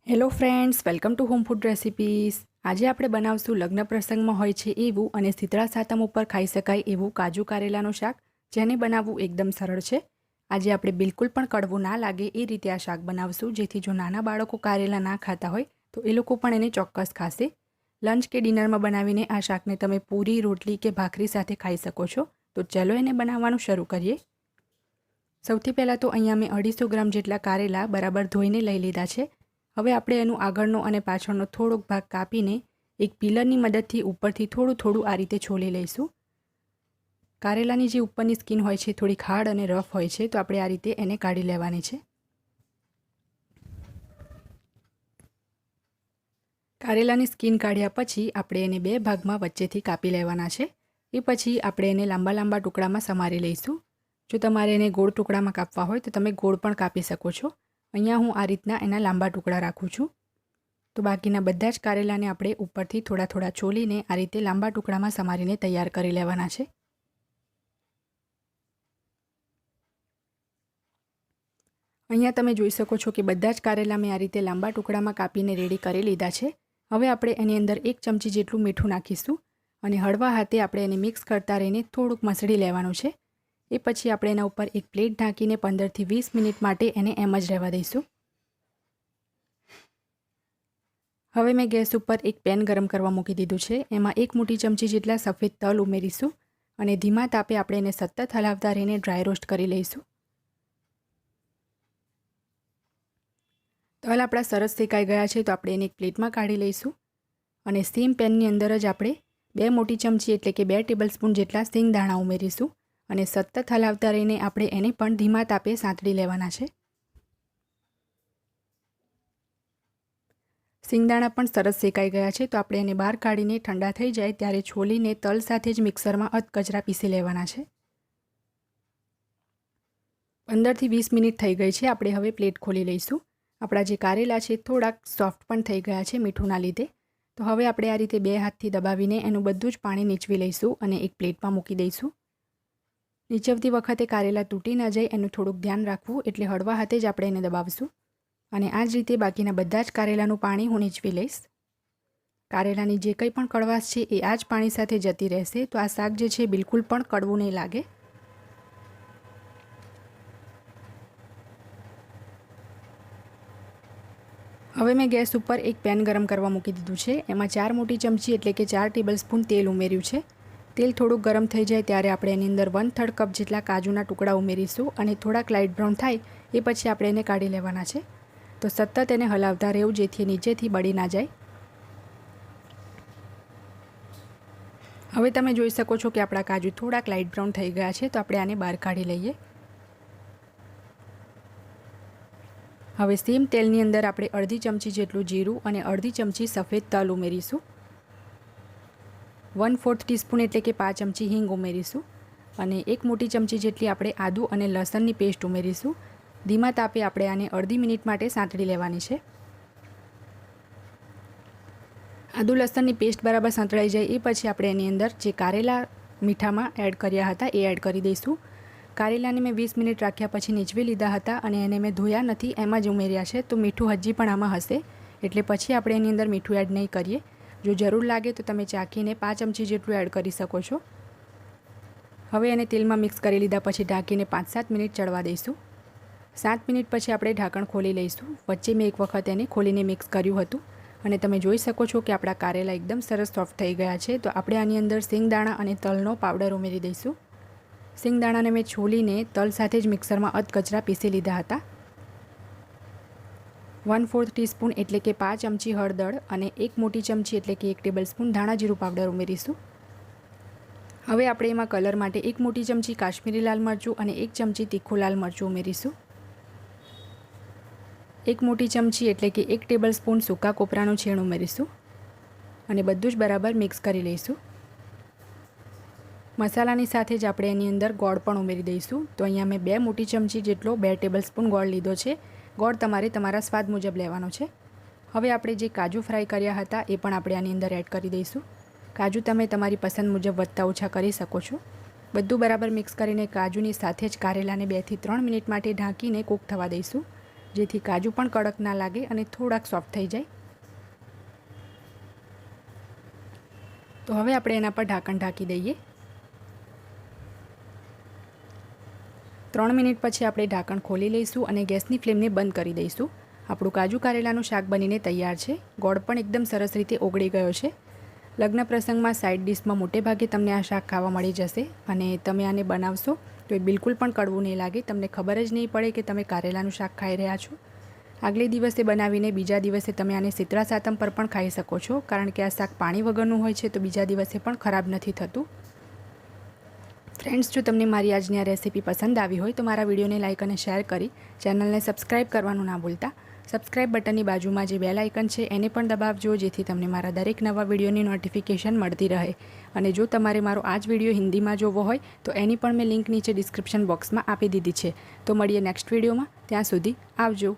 Hello friends, welcome to home food recipes. આજે આપણે બનાવશું લગ્ન પ્રસંગમાં હોય છે એવું અને શીતળા સાતમ ઉપર ખાઈ શકાય એવું કાજુ કારેલાનું શાક, જેને બનાવવું એકદમ સરળ છે. આજે આપણે બિલકુલ પણ કડવું ના લાગે એ રીતે આ શાક બનાવશું, જેથી જો નાના બાળકો કારેલા ના ખાતા હોય તો એ લોકો પણ એને ચોક્કસ ખાશે. લંચ કે ડિનરમાં બનાવીને આ શાકને તમે પૂરી, રોટલી કે ભાખરી સાથે ખાઈ શકો છો. તો ચલો એને બનાવવાનું શરૂ કરીએ. સૌથી પહેલાં તો અહીંયા મેં 250 ગ્રામ જેટલા કારેલા બરાબર ધોઈને લઈ લીધા છે. હવે આપણે એનું આગળનો અને પાછળનો થોડોક ભાગ કાપીને એક પીલરની મદદથી ઉપરથી થોડું થોડું આ રીતે છોલી લઈશું. કારેલાની જે ઉપરની સ્કિન હોય છે થોડી હાર્ડ અને રફ હોય છે, તો આપણે આ રીતે એને કાઢી લેવાની છે. કારેલાની સ્કિન કાઢ્યા પછી આપણે એને 2 ભાગમાં વચ્ચેથી કાપી લેવાના છે. એ પછી આપણે એને લાંબા લાંબા ટુકડામાં સમારી લઈશું. જો તમારે એને ગોળ ટુકડામાં કાપવા હોય તો તમે ગોળ પણ કાપી શકો છો. અહીંયા હું આ રીતના એના લાંબા ટુકડા રાખું છું. તો બાકીના બધા જ કારેલાને આપણે ઉપરથી થોડા થોડા છોલીને આ રીતે લાંબા ટુકડામાં સમારીને તૈયાર કરી લેવાના છે. અહીંયા તમે જોઈ શકો છો કે બધા જ કારેલા મેં આ રીતે લાંબા ટુકડામાં કાપીને રેડી કરી લીધા છે. હવે આપણે એની અંદર 1 ચમચી જેટલું મીઠું નાખીશું અને હળવા હાથે આપણે એને મિક્સ કરતા રહીને થોડુંક મસળી લેવાનું છે. એ પછી આપણે એના ઉપર એક પ્લેટ ઢાંકીને 15 થી 20 મિનિટ માટે એને એમ જ રહેવા દઈશું. હવે મેં ગેસ ઉપર એક પેન ગરમ કરવા મૂકી દીધું છે. એમાં 1 મોટી ચમચી જેટલા સફેદ તલ ઉમેરીશું અને ધીમા તાપે આપણે એને સતત હલાવતા રહીને ડ્રાય રોસ્ટ કરી લઈશું. તલ આપણા સરસ શેકાઈ ગયા છે, તો આપણે એને એક પ્લેટમાં કાઢી લઈશું અને સેમ પેનની અંદર જ આપણે 2 મોટી ચમચી એટલે કે 2 ટેબલસ્પૂન જેટલા સિંગ દાણા ઉમેરીશું અને સતત હલાવતા રહીને આપણે એને પણ ધીમા તાપે સાંતળી લેવાના છે. સિંગદાણા પણ સરસ શેકાઈ ગયા છે, તો આપણે એને બહાર કાઢીને ઠંડા થઈ જાય ત્યારે છોલીને તલ સાથે જ મિક્સરમાં અધકચરા પીસી લેવાના છે. 15 થી 20 મિનિટ થઈ ગઈ છે. આપણે હવે પ્લેટ ખોલી લઈશું. આપણા જે કારેલા છે થોડાક સોફ્ટ પણ થઈ ગયા છે મીઠુંના લીધે. તો હવે આપણે આ રીતે 2 હાથથી દબાવીને એનું બધું જ પાણી નીચવી લઈશું અને એક પ્લેટમાં મૂકી દઈશું. નીચવતી વખતે કારેલા તૂટી ન જાય એનું થોડુંક ધ્યાન રાખવું, એટલે હળવા હાથે જ આપણે એને દબાવશું અને આ જ રીતે બાકીના બધા જ કારેલાનું પાણી હું નીચવી લઈશ. કારેલાની જે કંઈ પણ કડવાશ છે એ આ જ પાણી સાથે જતી રહેશે, તો આ શાક જે છે બિલકુલ પણ કડવું નહીં લાગે. હવે મેં ગેસ ઉપર એક પેન ગરમ કરવા મૂકી દીધું છે. એમાં 4 મોટી ચમચી એટલે કે 4 ટેબલસ્પૂન તેલ ઉમેર્યું છે. તેલ થોડુંક ગરમ થઈ જાય ત્યારે આપણે એની અંદર 1/3 કપ જેટલા કાજુના ટુકડા ઉમેરીશું અને થોડાક લાઇટ બ્રાઉન થાય એ પછી આપણે એને કાઢી લેવાના છે. તો સતત એને હલાવતા રહેવું, જેથી નીચેથી બળી ના જાય. હવે તમે જોઈ શકો છો કે આપણા કાજુ થોડાક લાઇટ બ્રાઉન થઈ ગયા છે, તો આપણે આને બહાર કાઢી લઈએ. હવે સેમ તેલની અંદર આપણે અડધી ચમચી જેટલું જીરું અને અડધી ચમચી સફેદ તલ ઉમેરીશું. 1/4 ટીસ્પૂન એટલે કે 5 ચમચી હિંગ ઉમેરીશું અને 1 મોટી ચમચી જેટલી આપણે આદુ અને લસણની પેસ્ટ ઉમેરીશું. ધીમા તાપે આપણે આને અડધી મિનિટ માટે સાંતળી લેવાની છે. આદુ લસણની પેસ્ટ બરાબર સાંતળાઈ જાય એ પછી આપણે એની અંદર જે કારેલા મીઠામાં એડ કર્યા હતા એ એડ કરી દઈશું. કારેલાને મેં 20 મિનિટ રાખ્યા પછી નીચવી લીધા હતા અને એને મેં ધોયા નથી, એમાં જ ઉમેર્યા છે. તો મીઠું હજી પણ આમાં હશે, એટલે પછી આપણે એની અંદર મીઠું એડ નહીં કરીએ. જો જરૂર લાગે તો તમે ચાખીને 5 ચમચી જેટલું એડ કરી શકો છો. હવે એને તેલમાં મિક્સ કરી લીધા પછી ઢાંકીને 5-7 મિનિટ ચડવા દઈશું. 7 મિનિટ પછી આપણે ઢાંકણ ખોલી લઈશું. વચ્ચે મેં એક વખત એને ખોલીને મિક્સ કર્યું હતું અને તમે જોઈ શકો છો કે આપણા કારેલા એકદમ સરસ સોફ્ટ થઈ ગયા છે. તો આપણે આની અંદર સિંગદાણા અને તલનો પાવડર ઉમેરી દઈશું. સિંગદાણાને મેં છોલીને તલ સાથે જ મિક્સરમાં અધકચરા પીસી લીધા હતા. 1/4 ટીસ્પૂન એટલે કે 5 ચમચી હળદર અને 1 મોટી ચમચી એટલે કે 1 ટેબલસ્પૂન ધાણા જીરું પાવડર ઉમેરીશું. હવે આપણે એમાં કલર માટે 1 મોટી ચમચી કાશ્મીરી લાલ મરચું અને 1 ચમચી તીખું લાલ મરચું ઉમેરીશું. 1 મોટી ચમચી એટલે કે 1 ટેબલસ્પૂન સૂકા કોપરાનું છીણ ઉમેરીશું અને બધું જ બરાબર મિક્સ કરી લઈશું. મસાલાની સાથે જ આપણે એની અંદર ગોળ પણ ઉમેરી દઈશું. તો અહીંયા મેં 2 મોટી ચમચી જેટલો 2 ટેબલસ્પૂન ગોળ લીધો છે. ગોળ તમારે તમારા સ્વાદ મુજબ લેવાનો છે. હવે આપણે જે કાજુ ફ્રાય કર્યા હતા એ પણ આપણે આની અંદર એડ કરી દઈશું. કાજુ તમે તમારી પસંદ મુજબ વધતા ઓછા કરી શકો છો. બધું બરાબર મિક્સ કરીને કાજુની સાથે જ કારેલાને 2 થી 3 મિનિટ માટે ઢાંકીને કૂક થવા દઈશું. જેથી કાજુ પણ કડક ના લાગે અને થોડાક સોફ્ટ થઈ જાય. તો હવે આપણે એના પર ઢાંકણ ઢાંકી દઈએ. 3 મિનિટ પછી આપણે ઢાંકણ ખોલી લઈશું અને ગેસની ફ્લેમને બંધ કરી દઈશું. આપણું કાજુ કારેલાનું શાક બનીને તૈયાર છે. ગોળ પણ એકદમ સરસ રીતે ઓગળી ગયો છે. લગ્ન પ્રસંગમાં સાઇડ ડિશમાં મોટે ભાગે તમને આ શાક ખાવા મળી જશે અને તમે આને બનાવશો તો એ બિલકુલ પણ કડવું નહીં લાગે. તમને ખબર જ નહીં પડે કે તમે કારેલાનું શાક ખાઈ રહ્યા છો. આગલે દિવસે બનાવીને બીજા દિવસે તમે આને શીતળા સાતમ પર પણ ખાઈ શકો છો, કારણ કે આ શાક પાણી વગરનું હોય છે તો બીજા દિવસે પણ ખરાબ નથી થતું. ફ્રેન્ડ્સ, જો તમને મારી આજની આ રેસીપી પસંદ આવી હોય તો મારા વિડીયોને લાઇક અને શેર કરી ચેનલને સબસ્ક્રાઈબ કરવાનું ના ભૂલતા. સબસ્ક્રાઈબ બટનની બાજુમાં જે બેલ આઇકન છે એને પણ દબાવજો, જેથી તમને મારા દરેક નવા વિડીયોની નોટિફિકેશન મળતી રહે. અને જો તમારે મારો આ જ વિડીયો હિન્દીમાં જોવો હોય તો એની પણ મેં લિંક નીચે ડિસ્ક્રિપ્શન બોક્સમાં આપી દીધી છે. તો મળીએ નેક્સ્ટ વિડીયોમાં. ત્યાં સુધી આવજો.